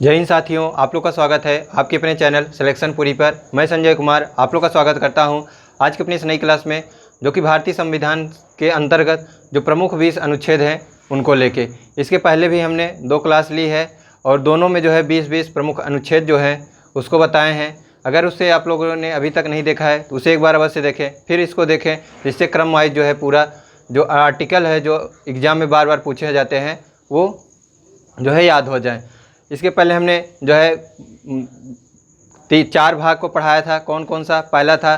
जय हिंद साथियों, आप लोग का स्वागत है आपके अपने चैनल सिलेक्शन पूरी पर। मैं संजय कुमार आप लोग का स्वागत करता हूं आज की अपनी इस नई क्लास में, जो कि भारतीय संविधान के अंतर्गत जो प्रमुख 20 अनुच्छेद हैं उनको लेके। इसके पहले भी हमने 2 क्लास ली है और दोनों में जो है 20-20 प्रमुख अनुच्छेद जो हैं उसको बताए हैं। अगर उससे आप लोगों ने अभी तक नहीं देखा है तो उसे एक बार अवश्य देखें, फिर इसको देखें, जिससे क्रम वाइज जो है पूरा जो आर्टिकल है जो एग्ज़ाम में बार बार पूछे जाते हैं वो जो है याद हो जाए। इसके पहले हमने जो है 4 भाग को पढ़ाया था। कौन कौन सा? पहला था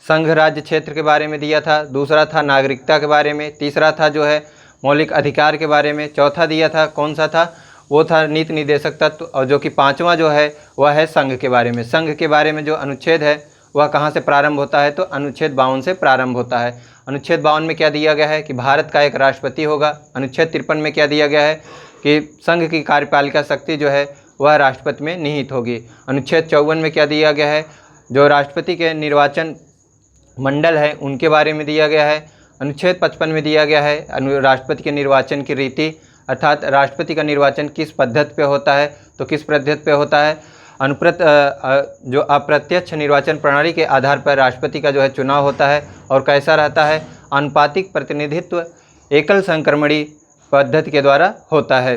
संघ राज्य क्षेत्र के बारे में दिया था, दूसरा था नागरिकता के बारे में, तीसरा था जो है मौलिक अधिकार के बारे में, चौथा दिया था कौन सा था? वो था नीति निर्देशक तत्व, और जो कि पाँचवा जो है वह है संघ के बारे में। संघ के बारे में जो अनुच्छेद है वह कहाँ से प्रारंभ होता है? तो अनुच्छेद 52 से प्रारंभ होता है। अनुच्छेद 52 में क्या दिया गया है कि भारत का एक राष्ट्रपति होगा। अनुच्छेद 53 में क्या दिया गया है कि संघ की कार्यपालिका शक्ति जो है वह राष्ट्रपति में निहित होगी। अनुच्छेद 54 में क्या दिया गया है? जो राष्ट्रपति के निर्वाचन मंडल है उनके बारे में दिया गया है। अनुच्छेद 55 में दिया गया है राष्ट्रपति के निर्वाचन की रीति, अर्थात राष्ट्रपति का निर्वाचन किस पद्धति पे होता है, तो किस पद्धति पे होता है? जो अप्रत्यक्ष निर्वाचन प्रणाली के आधार पर राष्ट्रपति का जो है चुनाव होता है और कैसा रहता है? आनुपातिक प्रतिनिधित्व एकल संक्रमणी पद्धति के द्वारा होता है।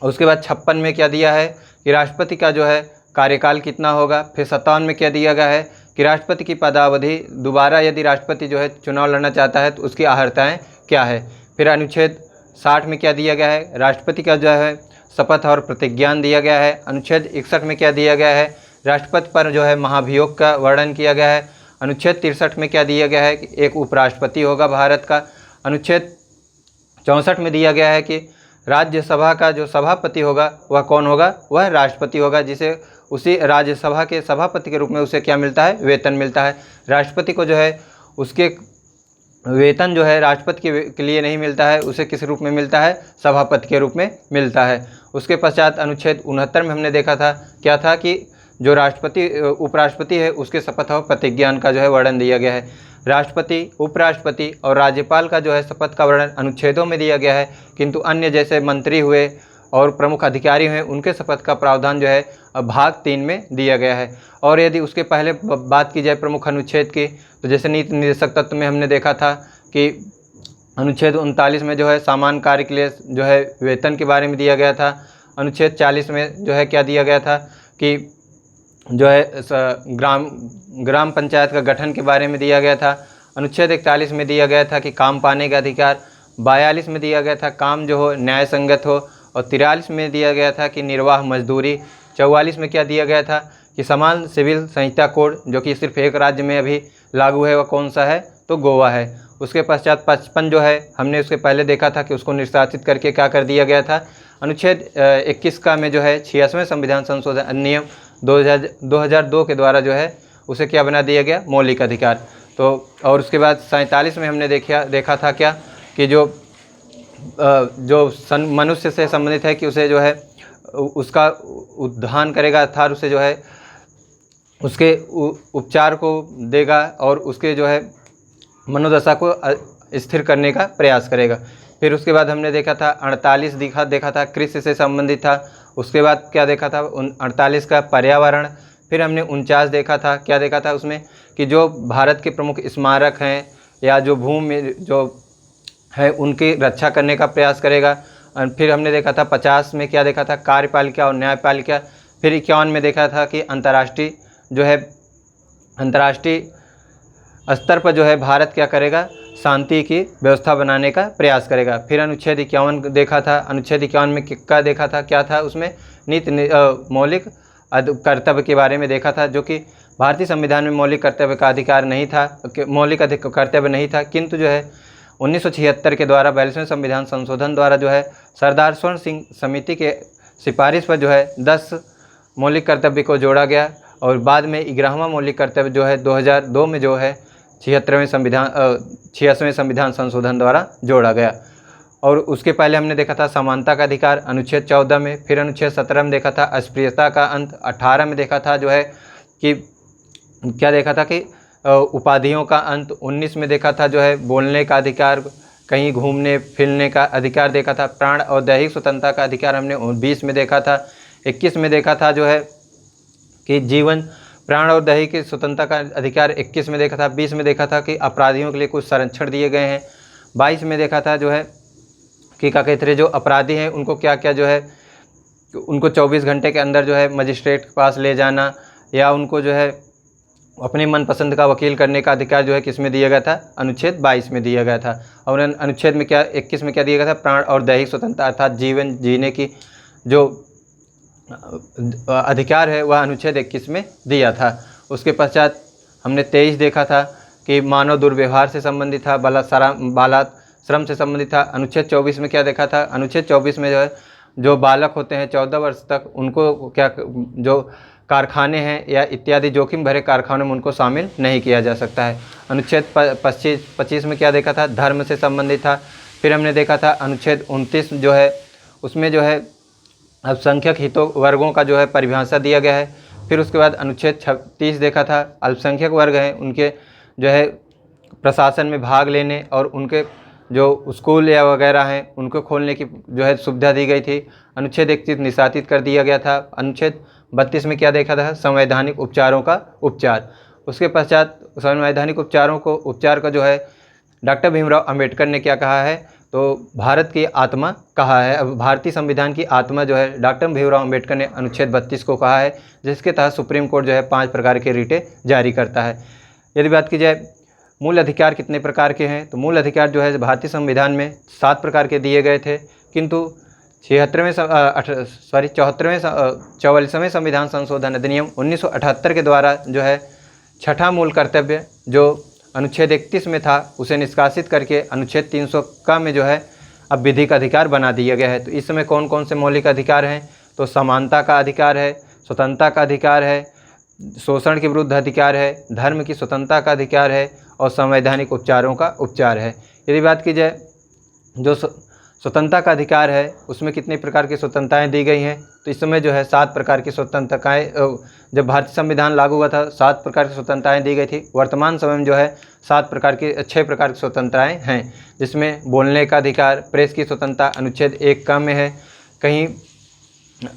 उसके बाद 56 में क्या दिया है कि राष्ट्रपति का जो है कार्यकाल कितना होगा। फिर 57 में क्या दिया गया है कि राष्ट्रपति की पदावधि दोबारा यदि राष्ट्रपति जो है चुनाव लड़ना चाहता है तो उसकी अर्हताएँ क्या है। फिर अनुच्छेद 60 में क्या दिया गया है? राष्ट्रपति का जो है शपथ और प्रतिज्ञान दिया गया है। अनुच्छेद 61 में क्या दिया गया है? राष्ट्रपति पर जो है महाभियोग का वर्णन किया गया है। अनुच्छेद 63 में क्या दिया गया है कि एक उपराष्ट्रपति होगा भारत का। अनुच्छेद 64 में दिया गया है कि राज्यसभा का जो सभापति होगा वह कौन होगा? वह राष्ट्रपति होगा, जिसे उसी राज्यसभा के सभापति के रूप में उसे क्या मिलता है? वेतन मिलता है। राष्ट्रपति को जो है उसके वेतन जो है राष्ट्रपति के लिए नहीं मिलता है, उसे किस रूप में मिलता है? सभापति के रूप में मिलता है। उसके पश्चात अनुच्छेद 69 में हमने देखा था क्या था कि जो राष्ट्रपति उपराष्ट्रपति है उसके शपथ और प्रतिज्ञान का जो है वर्णन दिया गया है। राष्ट्रपति, उपराष्ट्रपति और राज्यपाल का जो है शपथ का वर्णन अनुच्छेदों में दिया गया है, किंतु अन्य जैसे मंत्री हुए और प्रमुख अधिकारी हैं उनके शपथ का प्रावधान जो है भाग 3 में दिया गया है। और यदि उसके पहले बात की जाए प्रमुख अनुच्छेद की, तो जैसे नीति निर्देशक तत्व में हमने देखा था कि अनुच्छेद 39 में जो है सामान्य कार्य के लिए जो है वेतन के बारे में दिया गया था। अनुच्छेद 40 में जो है क्या दिया गया था कि जो है ग्राम पंचायत का गठन के बारे में दिया गया था। अनुच्छेद 41 में दिया गया था कि काम पाने का अधिकार। 42 में दिया गया था काम जो हो न्याय संगत हो, और 43 में दिया गया था कि निर्वाह मजदूरी। 44 में क्या दिया गया था कि समान सिविल संहिता कोड, जो कि सिर्फ एक राज्य में अभी लागू है, वह कौन सा है? तो गोवा है। उसके पश्चात 55 जो है हमने उसके पहले देखा था कि उसको निष्कासित करके क्या कर दिया गया था? अनुच्छेद 21 का में जो है 86वें संविधान संशोधन अधिनियम 2002 के द्वारा जो है उसे क्या बना दिया गया? मौलिक अधिकार। तो और उसके बाद 47 में हमने देखा था क्या कि जो मनुष्य से संबंधित है कि उसे जो है उसका उद्धान करेगा, अर्थात उसे जो है उसके उपचार को देगा और उसके जो है मनोदशा को स्थिर करने का प्रयास करेगा। फिर उसके बाद हमने देखा था 48 देखा था कृषि से संबंधित था। उसके बाद क्या देखा था? 48 का पर्यावरण। फिर हमने 49 देखा था, क्या देखा था उसमें कि जो भारत के प्रमुख स्मारक हैं या जो भूमि जो है उनकी रक्षा करने का प्रयास करेगा। फिर हमने देखा था 50 में क्या देखा था? कार्यपालिका और न्यायपालिका। फिर 51 में देखा था कि अंतर्राष्ट्रीय स्तर पर जो है भारत क्या करेगा? शांति की व्यवस्था बनाने का प्रयास करेगा। फिर अनुच्छेद 51 देखा था। अनुच्छेद 51 में क्या देखा था? क्या था उसमें? मौलिक कर्तव्य के बारे में देखा था, जो कि भारतीय संविधान में मौलिक कर्तव्य का अधिकार नहीं था, मौलिक कर्तव्य नहीं था, किंतु जो है 1976 के द्वारा 42वें संविधान संशोधन द्वारा जो है सरदार स्वर्ण सिंह समिति के सिफारिश पर जो है 10 मौलिक कर्तव्य को जोड़ा गया, और बाद में 11वां मौलिक कर्तव्य जो है 2002 में जो है 86वें संविधान संशोधन द्वारा जोड़ा गया। और उसके पहले हमने देखा था समानता का अधिकार अनुच्छेद 14 में। फिर अनुच्छेद 17 में देखा था अस्पृश्यता का अंत। 18 में देखा था जो है कि क्या देखा था कि उपाधियों का अंत। 19 में देखा था जो है बोलने का अधिकार, कहीं घूमने फिरने का अधिकार देखा था। प्राण और दैहिक स्वतंत्रता का अधिकार हमने 20 में देखा था। 21 में देखा था जो है कि जीवन, प्राण और दही की स्वतंत्रता का अधिकार 21 में देखा था। 20 में देखा था कि अपराधियों के लिए कुछ संरक्षण दिए गए हैं। 22 में देखा था जो है कि क्या कहते हैं, जो अपराधी हैं उनको क्या क्या जो है उनको 24 घंटे के अंदर जो है मजिस्ट्रेट के पास ले जाना, या उनको जो है अपने मनपसंद का वकील करने का अधिकार जो है किस में दिया गया था, अनुच्छेद 22 में दिया गया था। और अनुच्छेद में क्या 21 में क्या दिया गया था, प्राण और दैहिक स्वतंत्रता अर्थात जीवन जीने की जो अधिकार है वह अनुच्छेद 21 में दिया था। उसके पश्चात हमने 23 देखा था कि मानव दुर्व्यवहार से संबंधित था, बालाश्रम से संबंधित था। अनुच्छेद 24 में क्या देखा था, अनुच्छेद 24 में जो है जो बालक होते हैं 14 वर्ष तक, उनको क्या जो कारखाने हैं या इत्यादि जोखिम भरे कारखानों में उनको शामिल नहीं किया जा सकता है। अनुच्छेद 25 में क्या देखा था, धर्म से संबंधित था। फिर हमने देखा था अनुच्छेद 29 जो है उसमें जो है अल्पसंख्यक हितों वर्गों का जो है परिभाषा दिया गया है। फिर उसके बाद अनुच्छेद 36 देखा था, अल्पसंख्यक वर्ग हैं उनके जो है प्रशासन में भाग लेने और उनके जो स्कूल या वगैरह हैं उनको खोलने की जो है सुविधा दी गई थी। अनुच्छेद 31 निशासित कर दिया गया था। अनुच्छेद 32 में क्या देखा था, संवैधानिक उपचारों का उपचार। उसके पश्चात संवैधानिक उपचार का जो है डॉक्टर भीमराव अंबेडकर ने क्या कहा है, तो भारत की आत्मा कहा है। अब भारतीय संविधान की आत्मा जो है डॉक्टर भीमराव अंबेडकर ने अनुच्छेद 32 को कहा है, जिसके तहत सुप्रीम कोर्ट जो है 5 प्रकार के रिटें जारी करता है। यदि बात की जाए मूल अधिकार कितने प्रकार के हैं, तो मूल अधिकार जो है भारतीय संविधान में 7 प्रकार के दिए गए थे, किंतु 44वें संविधान संशोधन अधिनियम 1978 के द्वारा जो है छठा मूल कर्तव्य जो अनुच्छेद 31 में था उसे निष्कासित करके अनुच्छेद 300 का में जो है अब विधिक अधिकार बना दिया गया है। तो इस समय कौन कौन से मौलिक अधिकार हैं, तो समानता का अधिकार है, स्वतंत्रता का अधिकार है, शोषण के विरुद्ध अधिकार है, धर्म की स्वतंत्रता का अधिकार है और संवैधानिक उपचारों का उपचार है। यदि बात की जाए जो स्वतंत्रता का अधिकार है उसमें कितने प्रकार की स्वतंत्रताएं दी गई हैं, तो इस समय जो है 7 प्रकार की स्वतंत्रताएं, जब भारतीय संविधान लागू हुआ था 7 प्रकार की स्वतंत्रताएं दी गई थी। वर्तमान समय में जो है 6 प्रकार की स्वतंत्रताएं हैं, जिसमें बोलने का अधिकार, प्रेस की स्वतंत्रता अनुच्छेद 1 का में है, कहीं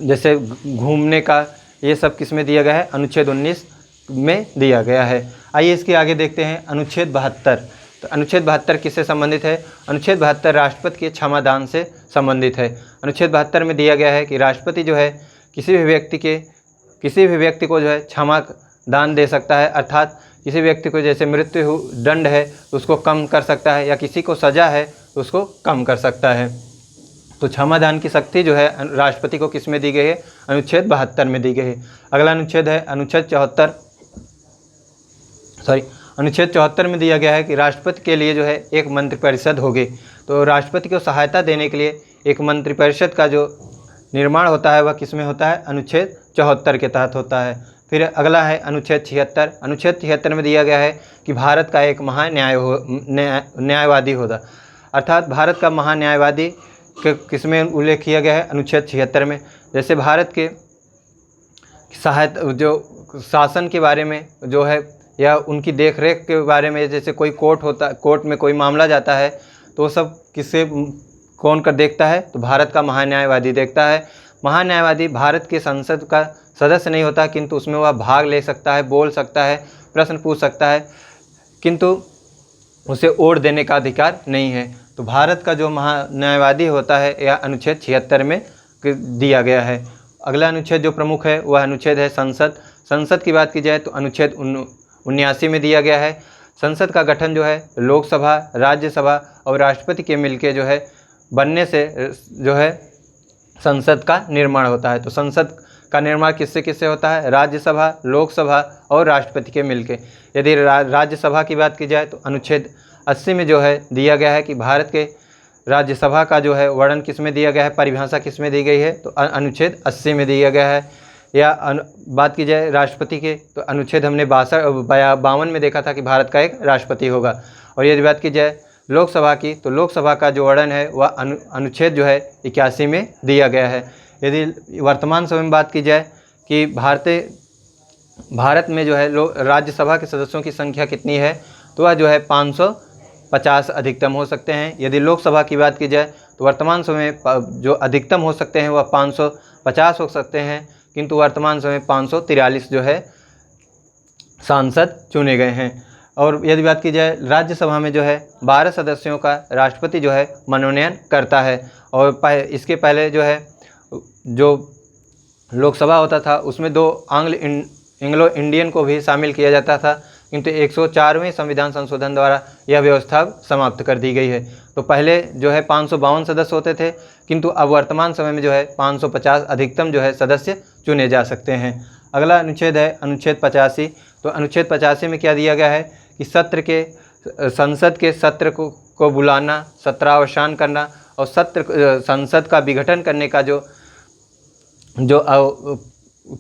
जैसे घूमने का, ये सब किस में दिया गया है, अनुच्छेद 19 में दिया गया है। आइए इसके आगे देखते हैं अनुच्छेद 72। तो अनुच्छेद 72 किससे संबंधित है, अनुच्छेद 72 राष्ट्रपति के क्षमादान से संबंधित है। अनुच्छेद 72 में दिया गया है कि राष्ट्रपति जो है किसी भी व्यक्ति को जो है क्षमा दान दे सकता है, अर्थात किसी व्यक्ति को जैसे मृत्यु दंड है तो उसको कम कर सकता है, या किसी को सज़ा है तो उसको कम कर सकता है। तो क्षमादान की शक्ति जो है राष्ट्रपति को किस में दी गई है, अनुच्छेद 72 में दी गई है। अगला अनुच्छेद है अनुच्छेद 74 में दिया गया है कि राष्ट्रपति के लिए जो है एक मंत्रिपरिषद होगी। तो राष्ट्रपति को सहायता देने के लिए एक मंत्रिपरिषद का जो निर्माण होता है वह किस में होता है, अनुच्छेद 74 के तहत होता है। फिर अगला है अनुच्छेद 76। अनुच्छेद 76 में दिया गया है कि भारत का एक न्यायवादी होगा, अर्थात भारत का महान्यायवादी किस में उल्लेख किया गया है, अनुच्छेद 76 में। जैसे भारत के सहायता जो शासन के बारे में जो है या उनकी देखरेख के बारे में, जैसे कोई कोर्ट में कोई मामला जाता है तो सब किससे कौन कर देखता है, तो भारत का महान्यायवादी देखता है। महान्यायवादी भारत के संसद का सदस्य नहीं होता, किंतु उसमें वह भाग ले सकता है, बोल सकता है, प्रश्न पूछ सकता है, किंतु उसे वोट देने का अधिकार नहीं है। तो भारत का जो महान्यायवादी होता है यह अनुच्छेद 76 में दिया गया है। अगला अनुच्छेद जो प्रमुख है वह अनुच्छेद है संसद की बात की जाए तो अनुच्छेद 79 में दिया गया है। संसद का गठन जो है लोकसभा, राज्यसभा और राष्ट्रपति के मिलके जो है बनने से जो है संसद का निर्माण होता है। तो संसद का निर्माण किससे किससे होता है, राज्यसभा, लोकसभा और राष्ट्रपति के मिलके। यदि राज्यसभा की बात की जाए तो अनुच्छेद 80 में जो है दिया गया है कि भारत के राज्यसभा का जो है वर्णन किस में दिया गया है, परिभाषा किस में दी गई है, तो अनुच्छेद 80 में दिया गया है। या बात की जाए राष्ट्रपति के तो अनुच्छेद हमने 52 में देखा था कि भारत का एक राष्ट्रपति होगा। और यदि बात की जाए लोकसभा की तो लोकसभा का जो वर्णन है वह अनुच्छेद जो है 81 में दिया गया है। यदि वर्तमान समय में बात की जाए कि भारत में जो है राज्यसभा के सदस्यों की संख्या कितनी है, तो वह जो है 50 अधिकतम हो सकते हैं। यदि लोकसभा की बात की जाए तो वर्तमान समय में जो अधिकतम हो सकते हैं वह 550 हो सकते हैं, किंतु वर्तमान समय 543 जो है सांसद चुने गए हैं। और यदि बात की जाए राज्यसभा में जो है 12 सदस्यों का राष्ट्रपति जो है मनोनयन करता है। और इसके पहले जो है जो लोकसभा होता था उसमें 2 एंग्लो इंडियन को भी शामिल किया जाता था, किंतु 104वें संविधान संशोधन द्वारा यह व्यवस्था समाप्त कर दी गई है। तो पहले जो है 552 सदस्य होते थे, किंतु अब वर्तमान समय में जो है 550 अधिकतम जो है सदस्य चुने जा सकते हैं। अगला अनुच्छेद है अनुच्छेद 85। तो अनुच्छेद 85 में क्या दिया गया है कि संसद के सत्र को बुलाना, सत्रावसान करना और संसद का विघटन करने का जो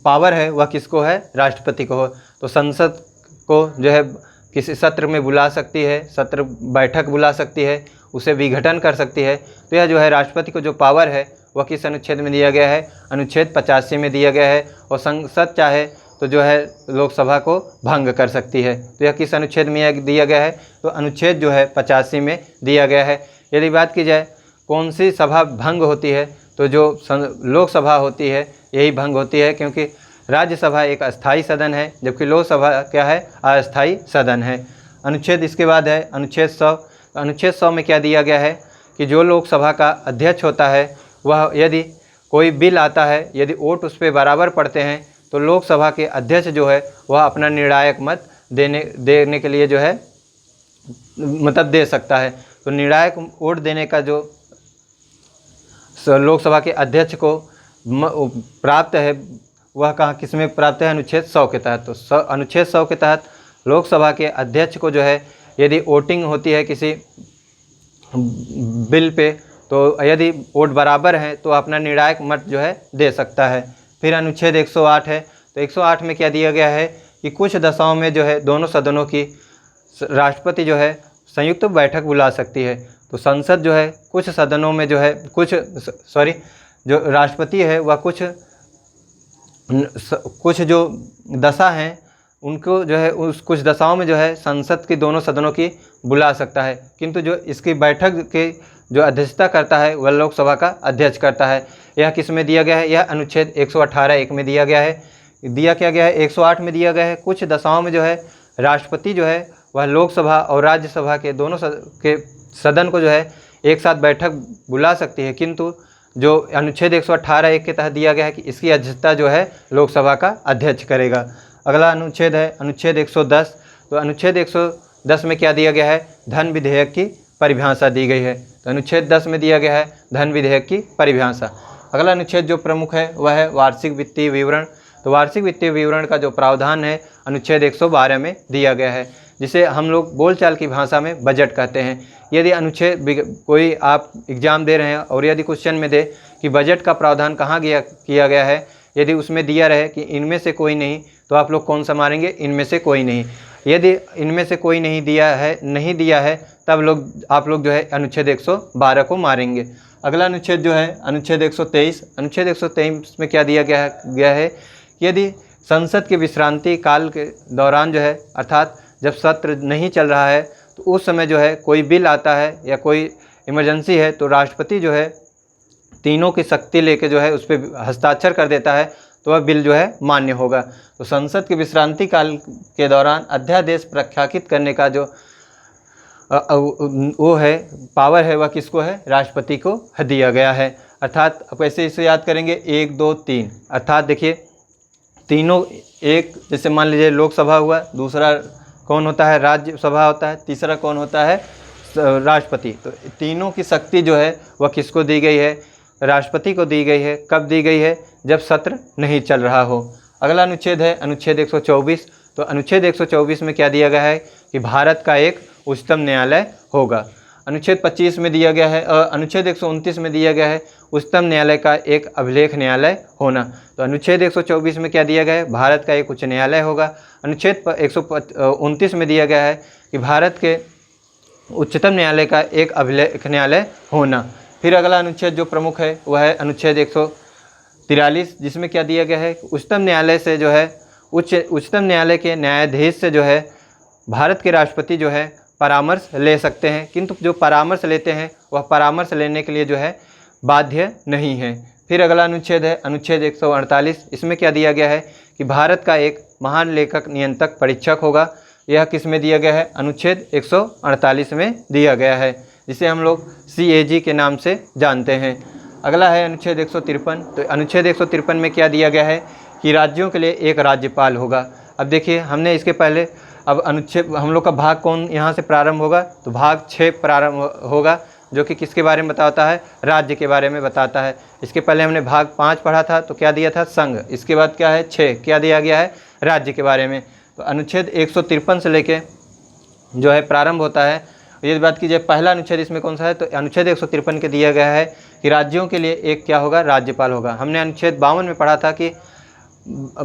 पावर है वह किसको है, राष्ट्रपति को हो। तो संसद को जो है किसी सत्र में बुला सकती है, सत्र बैठक बुला सकती है, उसे विघटन कर सकती है। तो यह जो है राष्ट्रपति को जो पावर है वह किस अनुच्छेद में दिया गया है, अनुच्छेद 85 में दिया गया है। और संसद चाहे तो जो है लोकसभा को भंग कर सकती है। तो यह किस अनुच्छेद में दिया गया है, तो अनुच्छेद जो है 85 में दिया गया है। यदि बात की जाए कौन सी सभा भंग होती है, तो जो लोकसभा होती है यही भंग होती है, क्योंकि राज्यसभा एक अस्थाई सदन है जबकि लोकसभा क्या है, अस्थाई सदन है। अनुच्छेद इसके बाद है अनुच्छेद 100। अनुच्छेद 100 में क्या दिया गया है कि जो लोकसभा का अध्यक्ष होता है वह यदि कोई बिल आता है, यदि वोट उस पर बराबर पड़ते हैं तो लोकसभा के अध्यक्ष जो है वह अपना निर्णायक मत देने के लिए जो है मतलब दे सकता है। तो निर्णायक वोट देने का जो लोकसभा के अध्यक्ष को प्राप्त है वह कहाँ किस में प्राप्त है, अनुच्छेद 100 के तहत। तो अनुच्छेद 100 के तहत लोकसभा के अध्यक्ष को जो है यदि वोटिंग होती है किसी बिल पे, तो यदि वोट बराबर है तो अपना निर्णायक मत जो है दे सकता है। फिर अनुच्छेद 108 है। तो 108 में क्या दिया गया है कि कुछ दशाओं में जो है दोनों सदनों की राष्ट्रपति जो है संयुक्त बैठक बुला सकती है। तो संसद जो है कुछ सदनों में जो है जो राष्ट्रपति है वह कुछ जो दशा हैं उनको जो है उस कुछ दशाओं में जो है संसद की दोनों सदनों की बुला सकता है, किंतु जो इसकी बैठक के जो अध्यक्षता करता है वह लोकसभा का अध्यक्ष करता है। यह किस में दिया गया है, यह अनुच्छेद 118(1) में दिया गया है। दिया क्या गया है, 108 में दिया गया है कुछ दशाओं में जो है राष्ट्रपति जो है वह लोकसभा और राज्यसभा के दोनों के सदन को जो है एक साथ बैठक बुला सकती है, किंतु जो अनुच्छेद 118(1) के तहत दिया गया है कि इसकी अध्यक्षता जो है लोकसभा का अध्यक्ष करेगा। अगला अनुच्छेद है अनुच्छेद 110। तो अनुच्छेद 110 में क्या दिया गया है, धन विधेयक की परिभाषा दी गई है। तो अनुच्छेद 10 में दिया गया है धन विधेयक की परिभाषा। अगला अनुच्छेद जो प्रमुख है वह है वार्षिक वित्तीय विवरण। तो वार्षिक वित्तीय विवरण का जो प्रावधान है अनुच्छेद 112 में दिया गया है, जिसे हम लोग बोलचाल की भाषा में बजट कहते हैं। यदि अनुच्छेद कोई आप एग्ज़ाम दे रहे हैं और यदि क्वेश्चन में दे कि बजट का प्रावधान कहाँ किया गया है, यदि उसमें दिया रहे कि इनमें से कोई नहीं, तो आप लोग कौन सा मारेंगे, इनमें से कोई नहीं। यदि इनमें से कोई नहीं दिया है तब आप लोग जो है अनुच्छेद 112 को मारेंगे। अगला अनुच्छेद जो है अनुच्छेद 123। अनुच्छेद 123 में क्या दिया गया है, यदि संसद के विश्रांति काल के दौरान जो है अर्थात जब सत्र नहीं चल रहा है तो उस समय जो है कोई बिल आता है या कोई इमरजेंसी है तो राष्ट्रपति जो है तीनों की शक्ति लेके जो है उस पर हस्ताक्षर कर देता है, तो वह बिल जो है मान्य होगा। तो संसद के विश्रांति काल के दौरान अध्यादेश प्रख्यापित करने का जो वो है पावर है वह किसको है, राष्ट्रपति को दिया गया है। अर्थात आप ऐसे इसे याद करेंगे 1 2 3, अर्थात देखिए तीनों एक, जैसे मान लीजिए लोकसभा हुआ, दूसरा कौन होता है, राज्यसभा होता है, तीसरा कौन होता है, राष्ट्रपति। तो तीनों की शक्ति जो है वह किसको दी गई है, राष्ट्रपति को दी गई है। कब दी गई है, जब सत्र नहीं चल रहा हो। अगला अनुच्छेद है अनुच्छेद 124। तो अनुच्छेद 124 में क्या दिया गया है कि भारत का एक उच्चतम न्यायालय होगा। अनुच्छेद 25 में दिया गया है, अनुच्छेद 129 में दिया गया है उच्चतम न्यायालय का एक अभिलेख न्यायालय होना। तो अनुच्छेद 124 में क्या दिया गया है, भारत का एक उच्च न्यायालय होगा। अनुच्छेद 129 में दिया गया है कि भारत के उच्चतम न्यायालय का एक अभिलेख न्यायालय होना। फिर अगला अनुच्छेद जो प्रमुख है वह है अनुच्छेद 143, जिसमें क्या दिया गया है, उच्चतम न्यायालय से जो है उच्चतम न्यायालय के न्यायाधीश से जो है भारत के राष्ट्रपति जो है परामर्श ले सकते हैं, किंतु जो परामर्श लेते हैं वह परामर्श लेने के लिए जो है बाध्य नहीं है। फिर अगला अनुच्छेद है अनुच्छेद 148। इसमें क्या दिया गया है कि भारत का एक महान लेखक नियंत्रक परीक्षक होगा। यह किस में दिया गया है? अनुच्छेद 148 में दिया गया है, जिसे हम लोग CAG के नाम से जानते हैं। अगला है अनुच्छेद 153। तो अनुच्छेद 153 में क्या दिया गया है कि राज्यों के लिए एक राज्यपाल होगा। अब देखिए, हमने इसके पहले अब अनुच्छेद हम लोग का भाग कौन यहाँ से प्रारंभ होगा? तो भाग 6 प्रारंभ होगा, जो कि किसके बारे में बताता है? राज्य के बारे में बताता है। इसके पहले हमने भाग 5 पढ़ा था, तो क्या दिया था? संघ। इसके बाद क्या है? 6 क्या दिया गया है? राज्य के बारे में। तो अनुच्छेद 153 से लेके जो है प्रारंभ होता है। यदि बात कीजिए पहला अनुच्छेद इसमें कौन सा है, तो अनुच्छेद 153 के दिया गया है कि राज्यों के लिए एक क्या होगा? राज्यपाल होगा। हमने अनुच्छेद 52 में पढ़ा था कि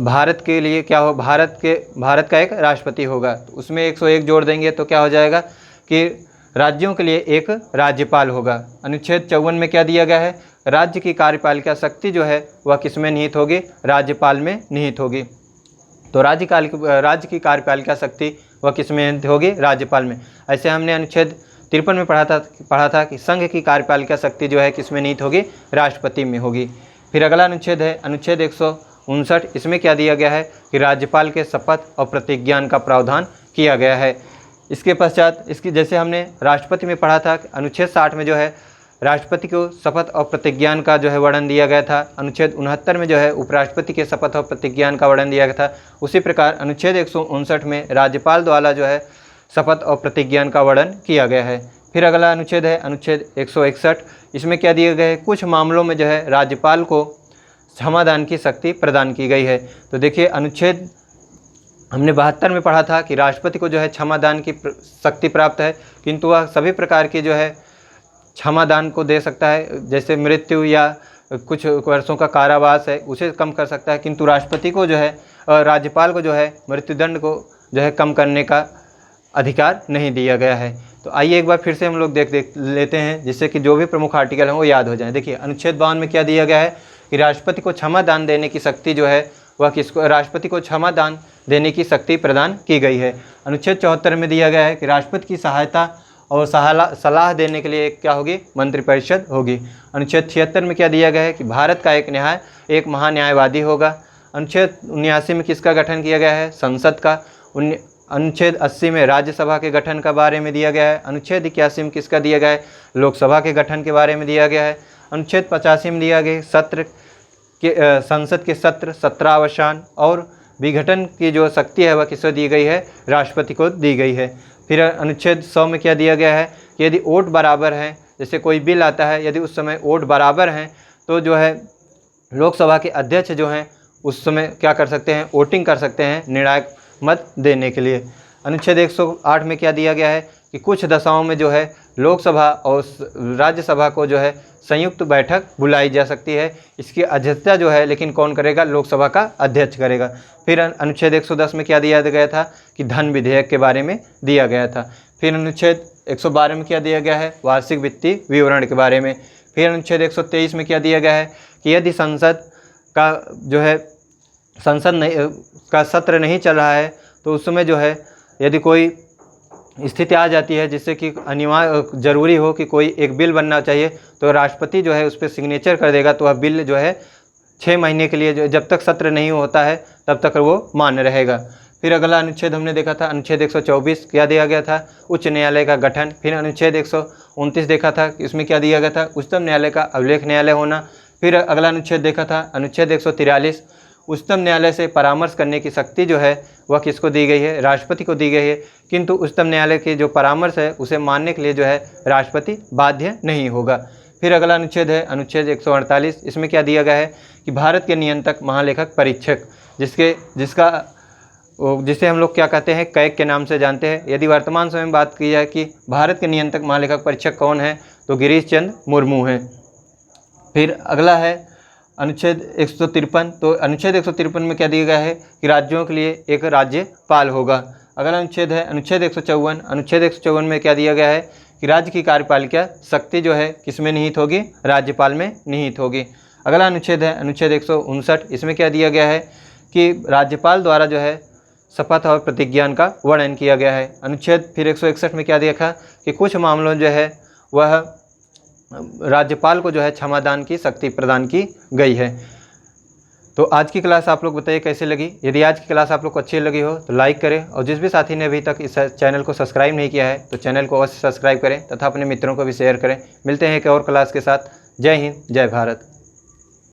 भारत के लिए क्या हो? भारत का एक राष्ट्रपति होगा। तो उसमें 101 जोड़ देंगे तो क्या हो जाएगा कि राज्यों के लिए एक राज्यपाल होगा। अनुच्छेद 54 में क्या दिया गया है? राज्य की कार्यपालिका शक्ति जो है वह किस में निहित होगी? राज्यपाल में निहित होगी। तो राज्य की कार्यपालिका शक्ति वह किस में निहित होगी? राज्यपाल में। ऐसे हमने अनुच्छेद 53 में पढ़ा था कि संघ की कार्यपालिका शक्ति जो है किस में निहित होगी? राष्ट्रपति में होगी। फिर अगला अनुच्छेद है अनुच्छेद 159। इसमें क्या दिया गया है कि राज्यपाल के शपथ और प्रतिज्ञान का प्रावधान किया गया है। इसके पश्चात इसकी जैसे हमने राष्ट्रपति में पढ़ा था, अनुच्छेद 60 में जो है राष्ट्रपति को शपथ और प्रतिज्ञान का जो है वर्णन दिया गया था। अनुच्छेद 69 में जो है उपराष्ट्रपति के शपथ और प्रतिज्ञान का वर्णन दिया गया था। उसी प्रकार अनुच्छेद 159 में राज्यपाल द्वारा जो है शपथ और प्रतिज्ञान का वर्णन किया गया है। फिर अगला अनुच्छेद है अनुच्छेद 161। इसमें क्या दिया गया है? कुछ मामलों में जो है राज्यपाल को क्षमादान की शक्ति प्रदान की गई है। तो देखिए, अनुच्छेद हमने 72 में पढ़ा था कि राष्ट्रपति को जो है क्षमादान की शक्ति प्राप्त है, किंतु वह सभी प्रकार की जो है क्षमादान को दे सकता है, जैसे मृत्यु या कुछ वर्षों का कारावास है उसे कम कर सकता है, किंतु राष्ट्रपति को जो है राज्यपाल को जो है मृत्युदंड को जो है कम करने का अधिकार नहीं दिया गया है। तो आइए एक बार फिर से हम लोग देख लेते हैं, जिससे कि जो भी प्रमुख आर्टिकल हैं वो याद हो जाएं। देखिए, अनुच्छेद 52 में क्या दिया गया है कि राष्ट्रपति को क्षमादान देने की शक्ति जो है वह किसको? राष्ट्रपति को क्षमादान देने की शक्ति प्रदान की गई है। अनुच्छेद 74 में दिया गया है कि राष्ट्रपति की सहायता और सलाह देने के लिए क्या होगी? मंत्रिपरिषद होगी। अनुच्छेद 76 में क्या दिया गया है कि भारत का एक महान्यायवादी होगा। अनुच्छेद 79 में किसका गठन किया गया है? संसद का। अनुच्छेद 80 में राज्यसभा के गठन का बारे में दिया गया है। अनुच्छेद 81 में किसका दिया गया है? लोकसभा के गठन के बारे में दिया गया है। अनुच्छेद 85 में दिया गया संसद के सत्र 17 अवसान और विघटन की जो शक्ति है वह किसको दी गई है? राष्ट्रपति को दी गई है। फिर अनुच्छेद 100 में क्या दिया गया है कि यदि वोट बराबर हैं, जैसे कोई बिल आता है, यदि उस समय वोट बराबर हैं तो जो है लोकसभा के अध्यक्ष जो हैं उस समय क्या कर सकते हैं? वोटिंग कर सकते हैं निर्णायक मत देने के लिए। अनुच्छेद 108 में क्या दिया गया है कि कुछ दशाओं में जो है लोकसभा और राज्यसभा को जो है संयुक्त बैठक बुलाई जा सकती है। इसकी अध्यक्षता जो है लेकिन कौन करेगा? लोकसभा का अध्यक्ष करेगा। फिर अनुच्छेद 110 में क्या दिया गया था कि धन विधेयक के बारे में दिया गया था। फिर अनुच्छेद 112 में क्या दिया गया है? वार्षिक वित्तीय विवरण के बारे में। फिर अनुच्छेद 123 में क्या दिया गया है कि यदि संसद का सत्र नहीं चल रहा है तो उस समय जो है यदि कोई स्थिति आ जाती है जिससे कि अनिवार्य ज़रूरी हो कि कोई एक बिल बनना चाहिए, तो राष्ट्रपति जो है उस पर सिग्नेचर कर देगा, तो वह बिल जो है 6 महीने के लिए जो जब तक सत्र नहीं होता है तब तक वो मान्य रहेगा। फिर अगला अनुच्छेद हमने देखा था अनुच्छेद 124 क्या दिया गया था? उच्च न्यायालय का गठन। फिर अनुच्छेद 129 देखा था, इसमें क्या दिया गया था? उच्चतम न्यायालय का अभिलेख न्यायालय होना। फिर अगला अनुच्छेद देखा था अनुच्छेद 143, उच्चतम न्यायालय से परामर्श करने की शक्ति जो है वह किसको दी गई है? राष्ट्रपति को दी गई है, किंतु उच्चतम न्यायालय के जो परामर्श है उसे मानने के लिए जो है राष्ट्रपति बाध्य नहीं होगा। फिर अगला अनुच्छेद है अनुच्छेद 148। इसमें क्या दिया गया है कि भारत के नियंत्रक महालेखक परीक्षक जिसे हम लोग क्या कहते हैं? कैग के नाम से जानते हैं। यदि वर्तमान समय में बात की जाए कि भारत के नियंत्रक महालेखक परीक्षक कौन है, तो गिरीश चंद्र मुर्मू हैं। फिर अगला है अनुच्छेद 153। तो अनुच्छेद 153 में क्या दिया गया है कि राज्यों के लिए एक राज्यपाल होगा। अगला अनुच्छेद है अनुच्छेद 154। अनुच्छेद 154 में क्या दिया गया है कि राज्य की कार्यपालिका शक्ति जो है किस में निहित होगी? राज्यपाल में निहित होगी। अगला अनुच्छेद है अनुच्छेद 159। इसमें क्या दिया गया है कि राज्यपाल द्वारा जो है शपथ और प्रतिज्ञान का वर्णन किया गया है। अनुच्छेद फिर 161 में क्या देखा कि कुछ मामलों जो है वह राज्यपाल को जो है क्षमादान की शक्ति प्रदान की गई है। तो आज की क्लास आप लोग बताइए कैसे लगी। यदि आज की क्लास आप लोग को अच्छी लगी हो तो लाइक करें, और जिस भी साथी ने अभी तक इस चैनल को सब्सक्राइब नहीं किया है तो चैनल को अवश्य सब्सक्राइब करें तथा अपने मित्रों को भी शेयर करें। मिलते हैं एक और क्लास के साथ। जय हिंद, जय भारत।